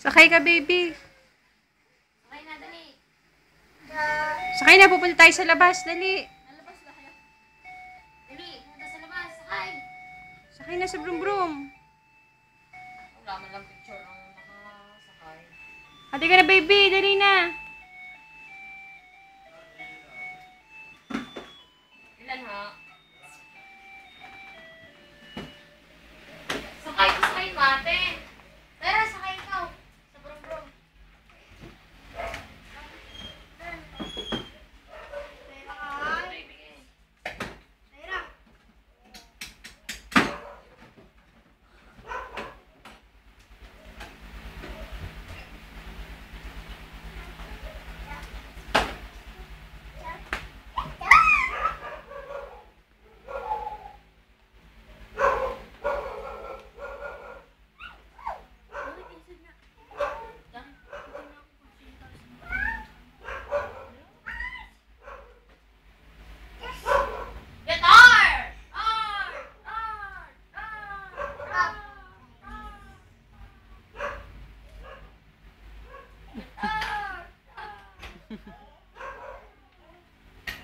Sakay ka, baby. Sakay na, dali. Sakay na, pupunta tayo sa labas. Dali. Nalabas na kayo. Dali, pumunta sa labas. Sakay. Sakay na sa brum-brum. Wala man lang picture ang nakasakay. Ate ka na, baby. Dali na. Ilan ha? Sakay mo ate. Tara, sakay ikaw. Sa brum-brum.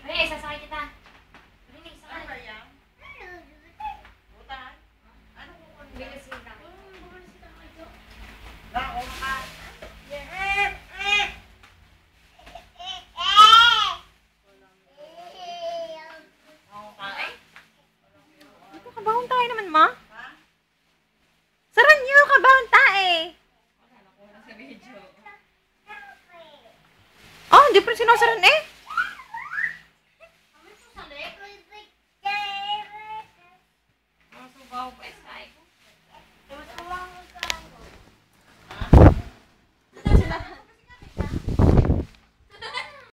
Hey, sasakay kita. Rinig, sakay. Ano ba yan? Butan? Ano kung bilisita? Bilisita ka ito. Bako ka. Ito, kabahon tayo naman, ma. Saran nyo, kabahon tayo. Oh, hindi pa rin sinasaran eh. Subaw pa.